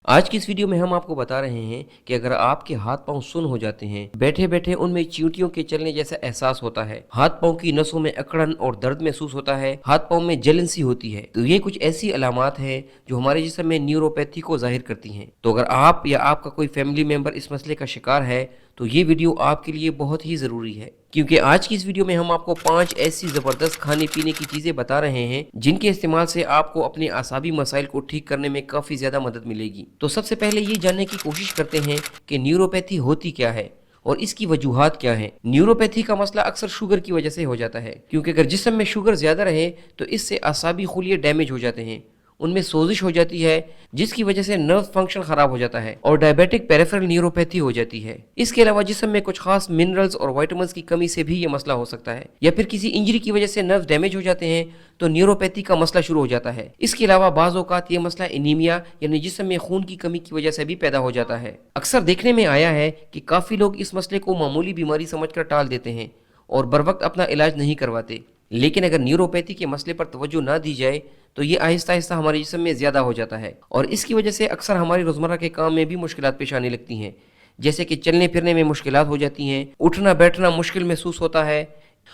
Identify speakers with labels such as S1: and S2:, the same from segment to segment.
S1: आज की इस वीडियो में हम आपको बता रहे हैं कि अगर आपके हाथ पांव सुन्न हो जाते हैं, बैठे बैठे उनमें चींटियों के चलने जैसा एहसास होता है, हाथ पांव की नसों में अकड़न और दर्द महसूस होता है, हाथ पांव में जलन सी होती है, तो ये कुछ ऐसी अलामात हैं जो हमारे जिस्म में न्यूरोपैथी को जाहिर करती हैं। तो अगर आप या आपका कोई फैमिली मेंबर इस मसले का शिकार है तो ये वीडियो आपके लिए बहुत ही ज़रूरी है, क्योंकि आज की इस वीडियो में हम आपको 5 ऐसी ज़बरदस्त खाने पीने की चीज़ें बता रहे हैं जिनके इस्तेमाल से आपको अपने आसाबी मसाइल को ठीक करने में काफ़ी ज़्यादा मदद मिलेगी। तो सबसे पहले ये जानने की कोशिश करते हैं कि न्यूरोपैथी होती क्या है और इसकी वजूहात क्या हैं। न्यूरोपैथी का मसला अक्सर शुगर की वजह से हो जाता है, क्योंकि अगर जिस्म में शुगर ज़्यादा रहे तो इससे आसाबी खुलिये डैमेज हो जाते हैं, उनमें सोजिश हो जाती है जिसकी वजह से नर्व फंक्शन खराब हो जाता है और डायबिटिक पेरिफेरल न्यूरोपैथी हो जाती है। इसके अलावा जिस्म में कुछ खास मिनरल्स और विटामिन्स की कमी से भी ये मसला हो सकता है, या फिर किसी इंजरी की वजह से नर्व डैमेज हो जाते हैं तो न्यूरोपैथी का मसला शुरू हो जाता है। इसके अलावा बाज़ औक़ात ये मसला एनीमिया यानी जिस्म में खून की कमी की वजह से भी पैदा हो जाता है। अक्सर देखने में आया है कि काफ़ी लोग इस मसले को मामूली बीमारी समझकर टाल देते हैं और बर वक्त अपना इलाज नहीं करवाते, लेकिन अगर न्यूरोपैथी के मसले पर तवज्जो ना दी जाए तो ये आहिस्ता आहिस्ता हमारे जिस्म में ज़्यादा हो जाता है और इसकी वजह से अक्सर हमारी रोज़मर्रा के काम में भी मुश्किलात पेश आने लगती हैं, जैसे कि चलने फिरने में मुश्किलात हो जाती हैं, उठना बैठना मुश्किल महसूस होता है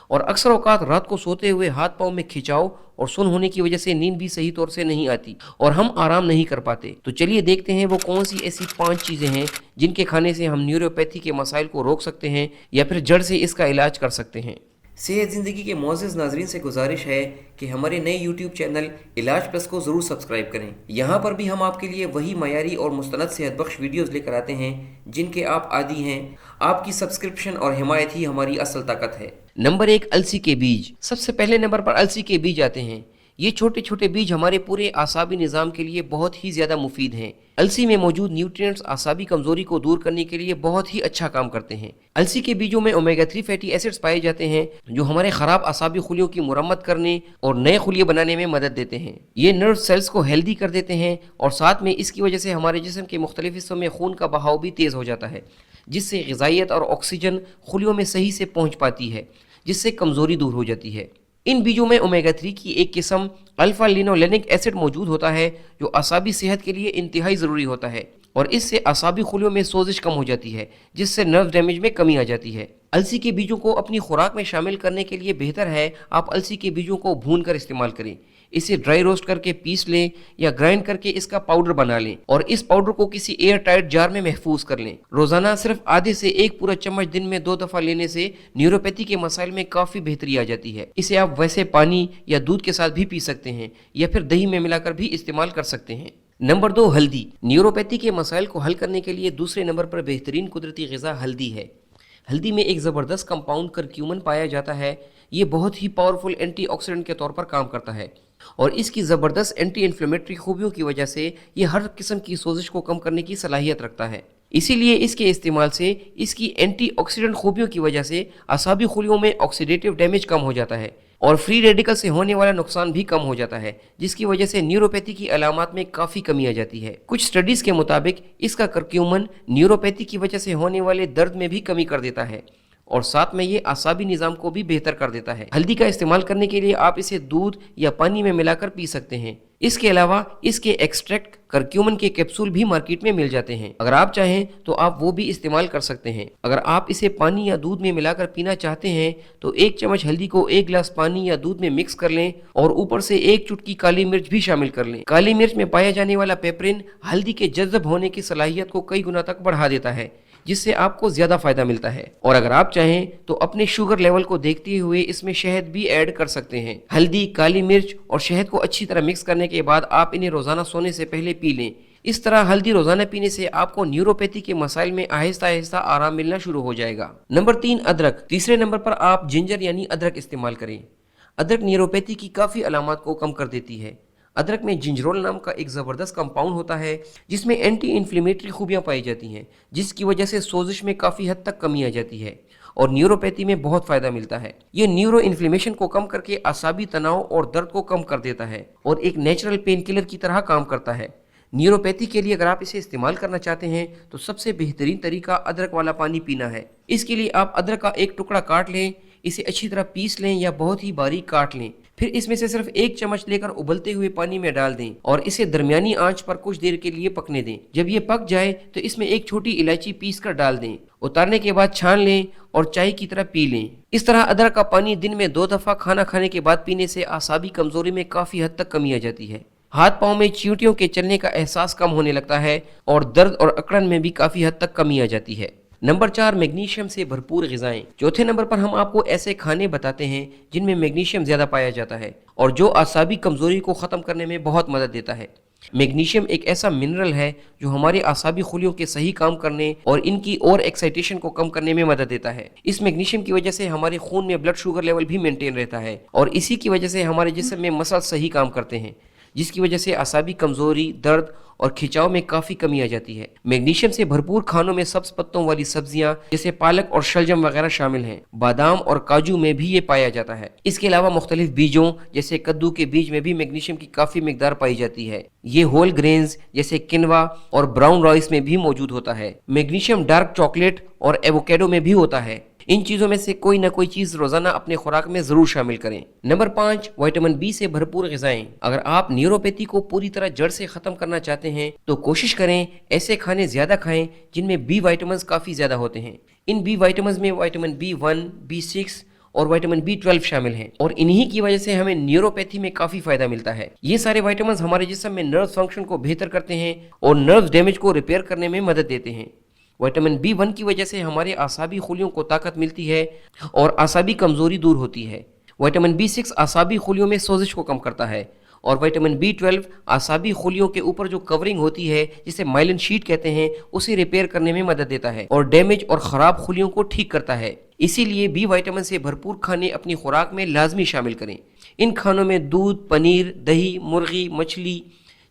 S1: और अक्सर औक़ात रात को सोते हुए हाथ पाँव में खिंचाव और सुन्न होने की वजह से नींद भी सही तौर से नहीं आती और हम आराम नहीं कर पाते। तो चलिए देखते हैं वो कौन सी ऐसी 5 चीज़ें हैं जिनके खाने से हम न्यूरोपैथी के मसाइल को रोक सकते हैं या फिर जड़ से इसका इलाज कर सकते हैं। सेहत ज़िंदगी के मोअज़्ज़ज़ नाज़रीन से गुजारिश है कि हमारे नए यूट्यूब चैनल इलाज प्लस को ज़रूर सब्सक्राइब करें। यहाँ पर भी हम आपके लिए वही मयारी और मुस्तनद सेहत बख्श वीडियोज़ लेकर आते हैं जिनके आप आदी हैं। आपकी सब्सक्रिप्शन और हिमायत ही हमारी असल ताकत है। नंबर 1, अलसी के बीज। सबसे पहले नंबर पर अलसी के बीज आते हैं। ये छोटे छोटे बीज हमारे पूरे आसाबी निज़ाम के लिए बहुत ही ज़्यादा मुफीद हैं। अलसी में मौजूद न्यूट्रिएंट्स आसाबी कमज़ोरी को दूर करने के लिए बहुत ही अच्छा काम करते हैं। अलसी के बीजों में ओमेगा 3 फैटी एसिड्स पाए जाते हैं जो हमारे ख़राब आसाबी खुलियों की मुरम्मत करने और नए खुलिये बनाने में मदद देते हैं। ये नर्व सेल्स को हेल्दी कर देते हैं और साथ में इसकी वजह से हमारे जिस्म के मुख्तलिफ हिस्सों में खून का बहाव भी तेज़ हो जाता है, जिससे ग़िज़ाइयत और ऑक्सीजन खुलियों में सही से पहुँच पाती है, जिससे कमज़ोरी दूर हो जाती है। इन बीजों में ओमेगा 3 की एक किस्म अल्फा लिनोलेनिक एसिड मौजूद होता है जो आसाबी सेहत के लिए इंतहाई ज़रूरी होता है और इससे आसाबी खुलियों में सोजिश कम हो जाती है, जिससे नर्व डैमेज में कमी आ जाती है। अलसी के बीजों को अपनी खुराक में शामिल करने के लिए बेहतर है आप अलसी के बीजों को भून कर इस्तेमाल करें। इसे ड्राई रोस्ट करके पीस लें या ग्राइंड करके इसका पाउडर बना लें और इस पाउडर को किसी एयर टाइट जार में महफूज कर लें। रोज़ाना सिर्फ आधे से 1 पूरा चम्मच दिन में 2 दफ़ा लेने से न्यूरोपैथी के मसाइल में काफ़ी बेहतरी आ जाती है। इसे आप वैसे पानी या दूध के साथ भी पी सकते हैं या फिर दही में मिलाकर भी इस्तेमाल कर सकते हैं। नंबर 2, हल्दी। न्यूरोपैथी के मसाइल को हल करने के लिए दूसरे नंबर पर बेहतरीन कुदरती ग़िज़ा हल्दी है। हल्दी में एक ज़बरदस्त कंपाउंड करक्यूमिन पाया जाता है। ये बहुत ही पावरफुल एंटीऑक्सीडेंट के तौर पर काम करता है और इसकी ज़बरदस्त एंटी इन्फ्लेमेटरी खूबियों की वजह से ये हर किस्म की सोजिश को कम करने की सलाहियत रखता है। इसीलिए इसके इस्तेमाल से इसकी एंटीऑक्सीडेंट खूबियों की वजह से आसाबी खुलियों में ऑक्सीडेटिव डैमेज कम हो जाता है और फ्री रेडिकल से होने वाला नुकसान भी कम हो जाता है, जिसकी वजह से न्यूरोपैथी की अलामात में काफ़ी कमी आ जाती है। कुछ स्टडीज़ के मुताबिक इसका करक्यूमिन न्यूरोपैथी की वजह से होने वाले दर्द में भी कमी कर देता है और साथ में ये आसाबी निज़ाम को भी बेहतर कर देता है। हल्दी का इस्तेमाल करने के लिए आप इसे दूध या पानी में मिलाकर पी सकते हैं। इसके अलावा इसके एक्सट्रैक्ट करक्यूमिन के कैप्सूल भी मार्केट में मिल जाते हैं। अगर आप चाहें तो आप वो भी इस्तेमाल कर सकते हैं। अगर आप इसे पानी या दूध में मिलाकर पीना चाहते हैं तो 1 चम्मच हल्दी को 1 गिलास पानी या दूध में मिक्स कर लें और ऊपर से 1 चुटकी काली मिर्च भी शामिल कर लें। काली मिर्च में पाया जाने वाला पेपरिन हल्दी के जज़्ब होने की सलाहियत को कई गुना तक बढ़ा देता है, जिससे आपको ज़्यादा फ़ायदा मिलता है। और अगर आप चाहें तो अपने शुगर लेवल को देखते हुए इसमें शहद भी ऐड कर सकते हैं। हल्दी, काली मिर्च और शहद को अच्छी तरह मिक्स करने के बाद आप इन्हें रोज़ाना सोने से पहले पी लें। इस तरह हल्दी रोज़ाना पीने से आपको न्यूरोपैथी के मसाइल में आहिस्ता आहिस्ता आराम मिलना शुरू हो जाएगा। नंबर 3, अदरक। तीसरे नंबर पर आप जिंजर यानी अदरक इस्तेमाल करें। अदरक न्यूरोपैथी की काफ़ी अलामात को कम कर देती है। अदरक में जिंजरोल नाम का एक ज़बरदस्त कंपाउंड होता है जिसमें एंटी इन्फ्लेमेटरी खूबियाँ पाई जाती हैं, जिसकी वजह से सोजिश में काफ़ी हद तक कमी आ जाती है और न्यूरोपैथी में बहुत फ़ायदा मिलता है। ये न्यूरो इन्फ्लेमेशन को कम करके आसाबी तनाव और दर्द को कम कर देता है और एक नेचुरल पेन किलर की तरह काम करता है। न्यूरोपैथी के लिए अगर आप इसे इस्तेमाल करना चाहते हैं तो सबसे बेहतरीन तरीका अदरक वाला पानी पीना है। इसके लिए आप अदरक का एक टुकड़ा काट लें, इसे अच्छी तरह पीस लें या बहुत ही बारीक काट लें, फिर इसमें से सिर्फ 1 चम्मच लेकर उबलते हुए पानी में डाल दें और इसे दरमियानी आंच पर कुछ देर के लिए पकने दें। जब ये पक जाए तो इसमें 1 छोटी इलायची पीस कर डाल दें। उतारने के बाद छान लें और चाय की तरह पी लें। इस तरह अदरक का पानी दिन में 2 दफा खाना खाने के बाद पीने से आसाबी कमजोरी में काफी हद तक कमी आ जाती है। हाथ पांव में चींटियों के चलने का एहसास कम होने लगता है और दर्द और अकड़न में भी काफी हद तक कमी आ जाती है। नंबर 4, मैग्नीशियम से भरपूर ग़िज़ाएं। चौथे नंबर पर हम आपको ऐसे खाने बताते हैं जिनमें मैग्नीशियम ज्यादा पाया जाता है और जो आसाबी कमजोरी को खत्म करने में बहुत मदद देता है। मैग्नीशियम एक ऐसा मिनरल है जो हमारे आसाबी खुलियों के सही काम करने और इनकी और एक्साइटेशन को कम करने में मदद देता है। इस मैग्नीशियम की वजह से हमारे खून में ब्लड शुगर लेवल भी मेंटेन रहता है और इसी की वजह से हमारे जिस्म में मसल सही काम करते हैं, जिसकी वजह से आसाबी कमजोरी, दर्द और खिंचाव में काफी कमी आ जाती है। मैग्नीशियम से भरपूर खानों में सब्ज पत्तों वाली सब्जियां जैसे पालक और शलजम वगैरह शामिल हैं। बादाम और काजू में भी ये पाया जाता है। इसके अलावा मुख्तलिफ बीजों जैसे कद्दू के बीज में भी मैग्नीशियम की काफी मिकदार पाई जाती है। ये होल ग्रेन्स जैसे किनवा और ब्राउन राइस में भी मौजूद होता है। मैग्नीशियम डार्क चॉकलेट और एवोकेडो में भी होता है। इन चीजों में से कोई ना कोई चीज रोजाना अपने खुराक में जरूर शामिल करें। नंबर 5, विटामिन बी से भरपूर ग़िज़ाएं। अगर आप न्यूरोपैथी को पूरी तरह जड़ से खत्म करना चाहते हैं तो कोशिश करें ऐसे खाने ज्यादा खाएं जिनमें बी विटामिन काफी ज्यादा होते हैं। इन बी विटामिन में विटामिन B1, B6 और विटामिन B12 शामिल हैं और इन्हीं की वजह से हमें न्यूरोपैथी में काफी फायदा मिलता है। ये सारे विटामिन हमारे जिस्म में नर्व फंक्शन को बेहतर करते हैं और नर्व डैमेज को रिपेयर करने में मदद देते हैं। विटामिन B1 की वजह से हमारे आसाबी खुलियों को ताकत मिलती है और आसाबी कमजोरी दूर होती है। विटामिन B6 आसाबी खुलियों में सोजिश को कम करता है और विटामिन B12 आसाबी खुलियों के ऊपर जो कवरिंग होती है जिसे माइलिन शीट कहते हैं उसे रिपेयर करने में मदद देता है और डैमेज और खराब खुलियों को ठीक करता है। इसीलिए बी विटामिन से भरपूर खाने अपनी खुराक में लाजमी शामिल करें। इन खानों में दूध, पनीर, दही, मुर्गी, मछली,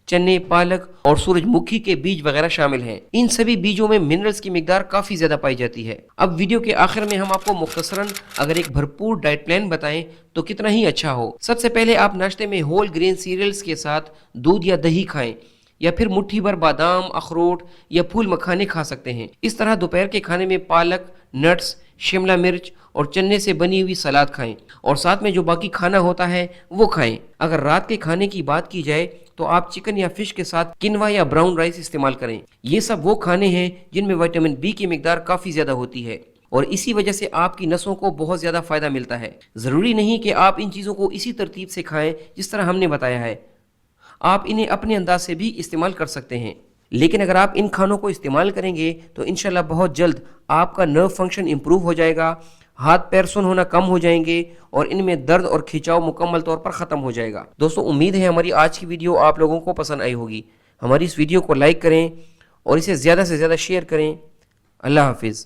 S1: चने, पालक और सूरजमुखी के बीज वगैरह शामिल हैं। इन सभी बीजों में मिनरल्स की मिकदार काफी ज्यादा पाई जाती है। अब वीडियो के आखिर में हम आपको मुख्तसरन अगर एक भरपूर डाइट प्लान बताएं तो कितना ही अच्छा हो। सबसे पहले आप नाश्ते में होल ग्रेन सीरियल्स के साथ दूध या दही खाएं या फिर मुट्ठी भर बादाम, अखरोट या फूल मखाने खा सकते हैं। इस तरह दोपहर के खाने में पालक, नट्स, शिमला मिर्च और चने से बनी हुई सलाद खाएं और साथ में जो बाकी खाना होता है वो खाएं। अगर रात के खाने की बात की जाए तो आप चिकन या फिश के साथ किनवा या ब्राउन राइस इस्तेमाल करें। ये सब वो खाने हैं जिनमें विटामिन बी की मिकदार काफी ज्यादा होती है और इसी वजह से आपकी नसों को बहुत ज्यादा फायदा मिलता है। जरूरी नहीं कि आप इन चीजों को इसी तरतीब से खाएं जिस तरह हमने बताया है, आप इन्हें अपने अंदाज से भी इस्तेमाल कर सकते हैं। लेकिन अगर आप इन खानों को इस्तेमाल करेंगे तो इंशाल्लाह बहुत जल्द आपका नर्व फंक्शन इंप्रूव हो जाएगा, हाथ पैर सुन होना कम हो जाएंगे और इनमें दर्द और खिंचाव मुकम्मल तौर पर ख़त्म हो जाएगा। दोस्तों, उम्मीद है हमारी आज की वीडियो आप लोगों को पसंद आई होगी। हमारी इस वीडियो को लाइक करें और इसे ज़्यादा से ज़्यादा शेयर करें। अल्लाह हाफिज़।